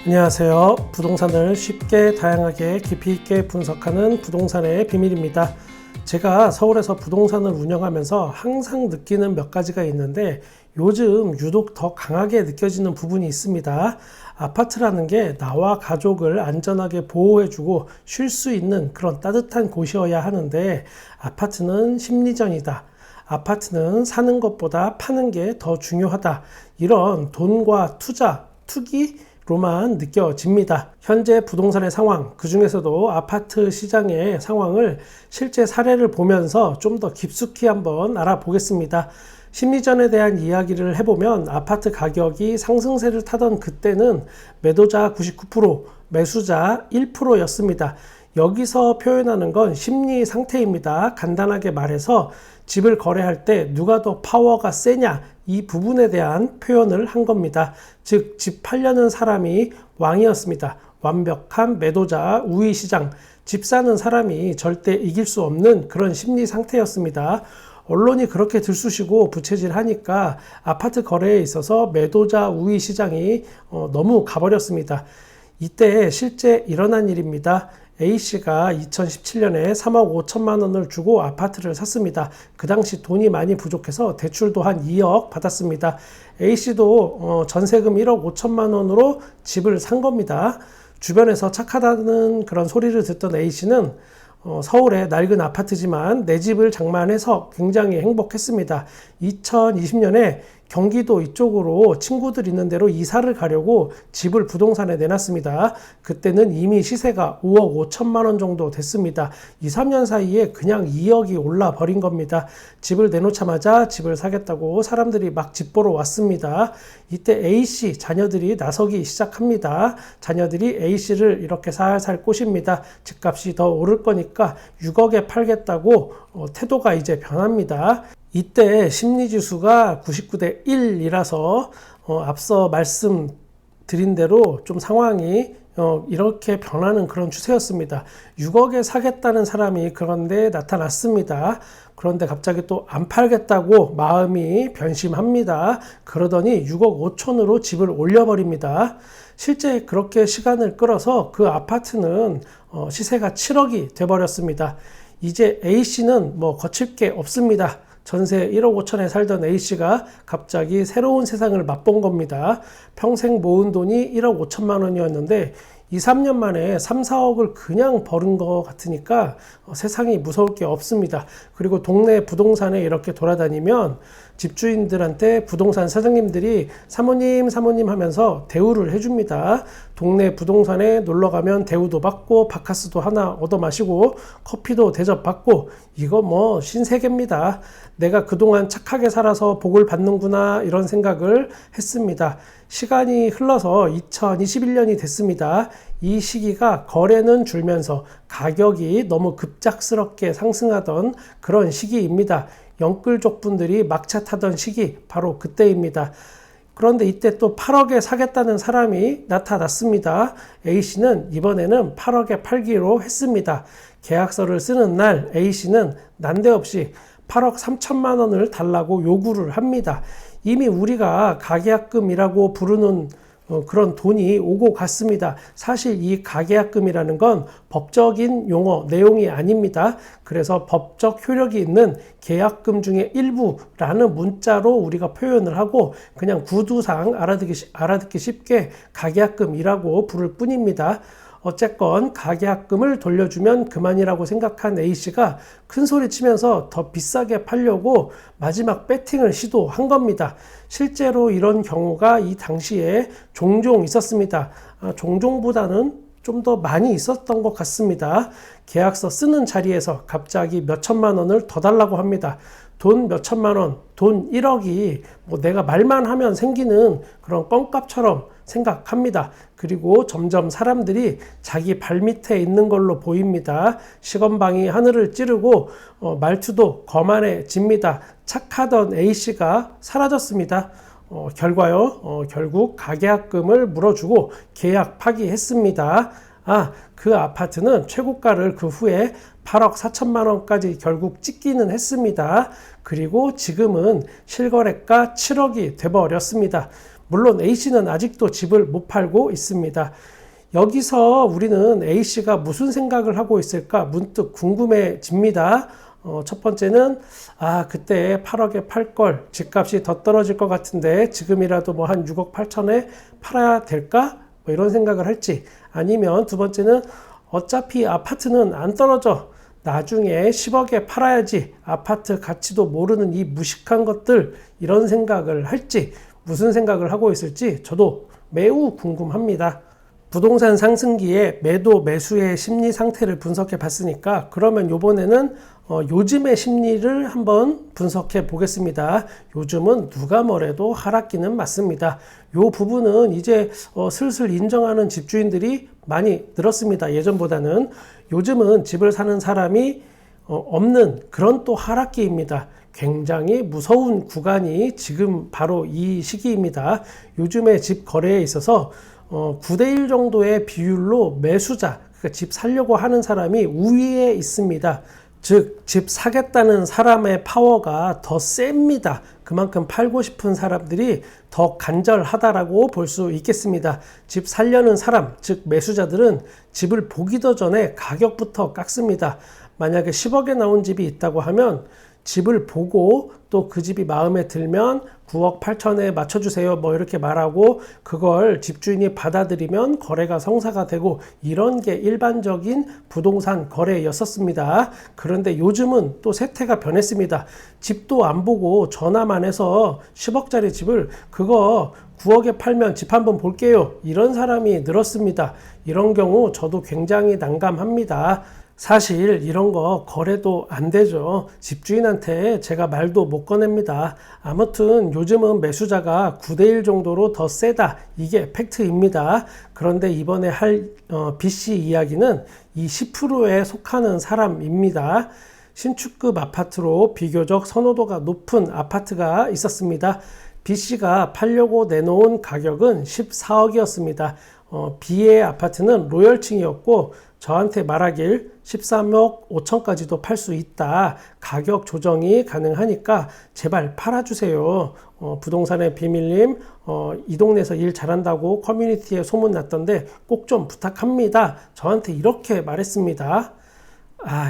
안녕하세요. 부동산을 쉽게 다양하게 깊이 있게 분석하는 부동산의 비밀입니다. 제가 서울에서 부동산을 운영하면서 항상 느끼는 몇 가지가 있는데 요즘 유독 더 강하게 느껴지는 부분이 있습니다. 아파트라는 게 나와 가족을 안전하게 보호해주고 쉴 수 있는 그런 따뜻한 곳이어야 하는데 아파트는 심리전이다. 아파트는 사는 것보다 파는 게 더 중요하다. 이런 돈과 투자, 투기, 로만 느껴집니다. 현재 부동산의 상황, 그 중에서도 아파트 시장의 상황을 실제 사례를 보면서 좀 더 깊숙이 한번 알아보겠습니다. 심리전에 대한 이야기를 해보면 아파트 가격이 상승세를 타던 그때는 매도자 99%, 매수자 1%였습니다. 여기서 표현하는 건 심리 상태입니다. 간단하게 말해서 집을 거래할 때 누가 더 파워가 세냐, 이 부분에 대한 표현을 한 겁니다. 즉, 집 팔려는 사람이 왕이었습니다. 완벽한 매도자 우위 시장, 집 사는 사람이 절대 이길 수 없는 그런 심리 상태였습니다. 언론이 그렇게 들쑤시고 부채질하니까 아파트 거래에 있어서 매도자 우위 시장이 너무 가버렸습니다. 이때 실제 일어난 일입니다. A씨가 2017년에 3억 5천만 원을 주고 아파트를 샀습니다. 그 당시 돈이 많이 부족해서 대출도 한 2억 받았습니다. A씨도 전세금 1억 5천만 원으로 집을 산 겁니다. 주변에서 착하다는 그런 소리를 듣던 A씨는 서울의 낡은 아파트지만 내 집을 장만해서 굉장히 행복했습니다. 2020년에 경기도 이쪽으로 친구들 있는 데로 이사를 가려고 집을 부동산에 내놨습니다. 그때는 이미 시세가 5억 5천만 원 정도 됐습니다. 2, 3년 사이에 그냥 2억이 올라 버린 겁니다. 집을 내놓자마자 집을 사겠다고 사람들이 막 집 보러 왔습니다. 이때 A씨 자녀들이 나서기 시작합니다. 자녀들이 A씨를 이렇게 살살 꼬십니다. 집값이 더 오를 거니까 6억에 팔겠다고 태도가 이제 변합니다. 이때 심리지수가 99대 1이라서 앞서 말씀드린 대로 좀 상황이 이렇게 변하는 그런 추세였습니다. 6억에 사겠다는 사람이 그런데 나타났습니다. 그런데 갑자기 또 안 팔겠다고 마음이 변심합니다. 그러더니 6억 5천으로 집을 올려버립니다. 실제 그렇게 시간을 끌어서 그 아파트는 시세가 7억이 돼버렸습니다. 이제 A씨는 뭐 거칠 게 없습니다. 전세 1억 5천에 살던 A씨가 갑자기 새로운 세상을 맛본 겁니다. 평생 모은 돈이 1억 5천만 원이었는데 2, 3년 만에 3, 4억을 그냥 버는 것 같으니까 세상이 무서울 게 없습니다. 그리고 동네 부동산에 이렇게 돌아다니면 집주인들한테 부동산 사장님들이 사모님 하면서 대우를 해줍니다. 동네 부동산에 놀러 가면 대우도 받고 바카스도 하나 얻어 마시고 커피도 대접받고 이거 뭐 신세계입니다. 내가 그동안 착하게 살아서 복을 받는구나 이런 생각을 했습니다. 시간이 흘러서 2021년이 됐습니다. 이 시기가 거래는 줄면서 가격이 너무 급작스럽게 상승하던 그런 시기입니다. 영끌족분들이 막차 타던 시기 바로 그때입니다. 그런데 이때 또 8억에 사겠다는 사람이 나타났습니다. A씨는 이번에는 8억에 팔기로 했습니다. 계약서를 쓰는 날 A씨는 난데없이 8억 3천만 원을 달라고 요구를 합니다. 이미 우리가 가계약금이라고 부르는 그런 돈이 오고 갔습니다. 사실 이 가계약금이라는 건 법적인 용어, 내용이 아닙니다. 그래서 법적 효력이 있는 계약금 중에 일부라는 문자로 우리가 표현을 하고 그냥 구두상 알아듣기 쉽게 가계약금이라고 부를 뿐입니다. 어쨌건 가계약금을 돌려주면 그만이라고 생각한 A씨가 큰소리 치면서 더 비싸게 팔려고 마지막 배팅을 시도한 겁니다. 실제로 이런 경우가 이 당시에 종종 있었습니다. 종종보다는 좀 더 많이 있었던 것 같습니다. 계약서 쓰는 자리에서 갑자기 몇 천만 원을 더 달라고 합니다. 돈 몇 천만 원, 돈 1억이 뭐 내가 말만 하면 생기는 그런 껌값처럼 생각합니다. 그리고 점점 사람들이 자기 발밑에 있는 걸로 보입니다. 시건방이 하늘을 찌르고 말투도 거만해집니다. 착하던 A씨가 사라졌습니다. 결과요, 결국 가계약금을 물어주고 계약 파기했습니다. 그 아파트는 최고가를 그 후에 8억 4천만 원까지 결국 찍기는 했습니다. 그리고 지금은 실거래가 7억이 돼버렸습니다. 물론 A씨는 아직도 집을 못 팔고 있습니다. 여기서 우리는 A씨가 무슨 생각을 하고 있을까 문득 궁금해집니다. 첫 번째는 그때 8억에 팔 걸, 집값이 더 떨어질 것 같은데 지금이라도 뭐 한 6억 8천에 팔아야 될까? 뭐 이런 생각을 할지, 아니면 두 번째는 어차피 아파트는 안 떨어져, 나중에 10억에 팔아야지, 아파트 가치도 모르는 이 무식한 것들, 이런 생각을 할지, 무슨 생각을 하고 있을지 저도 매우 궁금합니다. 부동산 상승기에 매도 매수의 심리 상태를 분석해 봤으니까, 그러면 이번에는 요즘의 심리를 한번 분석해 보겠습니다. 요즘은 누가 뭐래도 하락기는 맞습니다. 이 부분은 이제 슬슬 인정하는 집주인들이 많이 늘었습니다. 예전보다는. 요즘은 집을 사는 사람이 없는 그런 또 하락기입니다. 굉장히 무서운 구간이 지금 바로 이 시기입니다. 요즘에 집 거래에 있어서 9대1 정도의 비율로 매수자, 그러니까 집 사려고 하는 사람이 우위에 있습니다. 즉, 집 사겠다는 사람의 파워가 더 셉니다. 그만큼 팔고 싶은 사람들이 더 간절하다라고 볼 수 있겠습니다. 집 사려는 사람, 즉 매수자들은 집을 보기도 전에 가격부터 깎습니다. 만약에 10억에 나온 집이 있다고 하면 집을 보고 또 그 집이 마음에 들면 9억 8천에 맞춰주세요 뭐 이렇게 말하고, 그걸 집주인이 받아들이면 거래가 성사가 되고, 이런 게 일반적인 부동산 거래였었습니다. 그런데 요즘은 또 세태가 변했습니다. 집도 안 보고 전화만 해서 10억짜리 집을 그거 9억에 팔면 집 한번 볼게요, 이런 사람이 늘었습니다. 이런 경우 저도 굉장히 난감합니다. 사실 이런 거 거래도 안 되죠. 집주인한테 제가 말도 못 꺼냅니다. 아무튼 요즘은 매수자가 9대1 정도로 더 세다, 이게 팩트입니다. 그런데 이번에 할 B씨 이야기는 이 10%에 속하는 사람입니다. 신축급 아파트로 비교적 선호도가 높은 아파트가 있었습니다. B씨가 팔려고 내놓은 가격은 14억이었습니다. B의 아파트는 로열층이었고 저한테 말하길 13억 5천까지도 팔 수 있다, 가격 조정이 가능하니까 제발 팔아주세요. 부동산의 비밀님, 이 동네에서 일 잘한다고 커뮤니티에 소문났던데 꼭 좀 부탁합니다. 저한테 이렇게 말했습니다.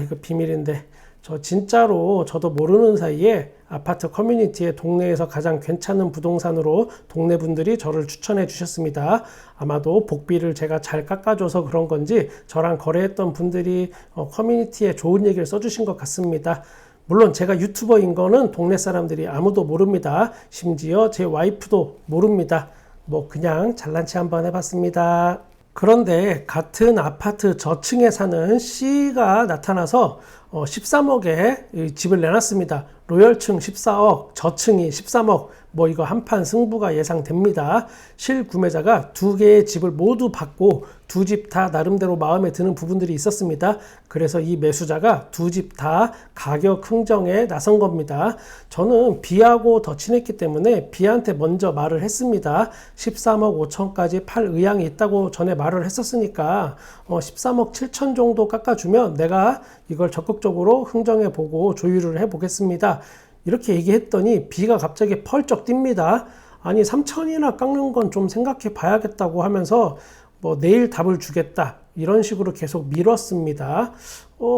이거 비밀인데 저 진짜로 저도 모르는 사이에 아파트 커뮤니티에 동네에서 가장 괜찮은 부동산으로 동네 분들이 저를 추천해 주셨습니다. 아마도 복비를 제가 잘 깎아줘서 그런 건지 저랑 거래했던 분들이 커뮤니티에 좋은 얘기를 써주신 것 같습니다. 물론 제가 유튜버인 거는 동네 사람들이 아무도 모릅니다. 심지어 제 와이프도 모릅니다. 뭐 그냥 잘난 체 한번 해봤습니다. 그런데 같은 아파트 저층에 사는 C가 나타나서 13억에 집을 내놨습니다. 로열층 14억, 저층이 13억, 뭐 이거 한판 승부가 예상됩니다. 실구매자가 두 개의 집을 모두 받고 두 집 다 나름대로 마음에 드는 부분들이 있었습니다. 그래서 이 매수자가 두 집 다 가격 흥정에 나선 겁니다. 저는 B하고 더 친했기 때문에 B한테 먼저 말을 했습니다. 13억 5천까지 팔 의향이 있다고 전에 말을 했었으니까 13억 7천 정도 깎아주면 내가 이걸 적극적으로 흥정해보고 조율을 해보겠습니다. 이렇게 얘기했더니 B가 갑자기 펄쩍 뜁니다. 아니 3천이나 깎는 건 좀 생각해 봐야겠다고 하면서 뭐 내일 답을 주겠다, 이런 식으로 계속 미뤘습니다.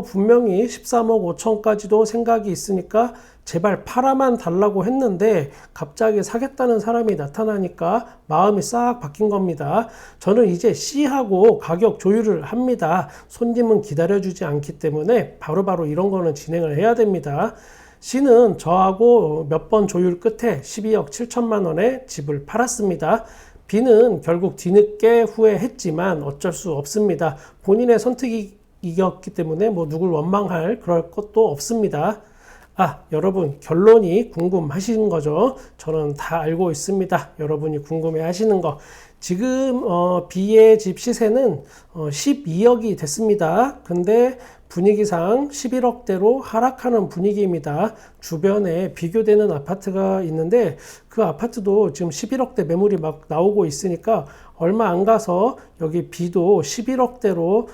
분명히 13억 5천까지도 생각이 있으니까 제발 팔아만 달라고 했는데 갑자기 사겠다는 사람이 나타나니까 마음이 싹 바뀐 겁니다. 저는 이제 C하고 가격 조율을 합니다. 손님은 기다려주지 않기 때문에 바로바로 이런 거는 진행을 해야 됩니다. C는 저하고 몇 번 조율 끝에 12억 7천만 원에 집을 팔았습니다. B는 결국 뒤늦게 후회했지만 어쩔 수 없습니다. 본인의 선택이었기 때문에 뭐 누굴 원망할 그럴 것도 없습니다. 여러분 결론이 궁금하신 거죠? 저는 다 알고 있습니다. 여러분이 궁금해 하시는 거. 지금 B의 집 시세는 12억이 됐습니다. 근데 분위기상 11억대로 하락하는 분위기입니다. 주변에 비교되는 아파트가 있는데 그 아파트도 지금 11억대 매물이 막 나오고 있으니까 얼마 안 가서 여기 B도 11억대로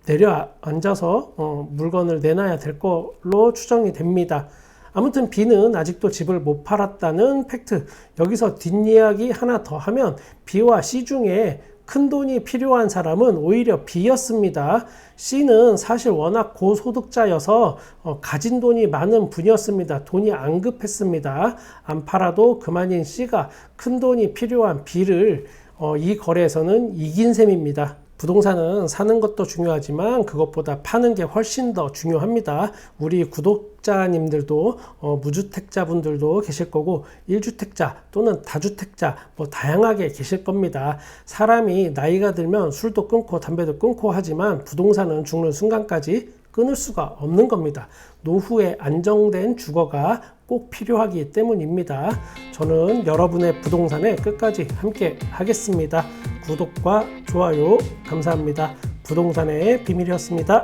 내려앉아서 물건을 내놔야 될 걸로 추정이 됩니다. 아무튼 B는 아직도 집을 못 팔았다는 팩트. 여기서 뒷이야기 하나 더 하면 B와 C 중에 큰 돈이 필요한 사람은 오히려 B였습니다. C는 사실 워낙 고소득자여서 가진 돈이 많은 분이었습니다. 돈이 안 급했습니다. 안 팔아도 그만인 C가 큰 돈이 필요한 B를 이 거래에서는 이긴 셈입니다. 부동산은 사는 것도 중요하지만 그것보다 파는 게 훨씬 더 중요합니다. 우리 구독자님들도 무주택자분들도 계실 거고 1주택자 또는 다주택자 다양하게 계실 겁니다. 사람이 나이가 들면 술도 끊고 담배도 끊고 하지만 부동산은 죽는 순간까지 끊을 수가 없는 겁니다. 노후에 안정된 주거가 꼭 필요하기 때문입니다. 저는 여러분의 부동산에 끝까지 함께 하겠습니다. 구독과 좋아요 감사합니다. 부동산의 비밀이었습니다.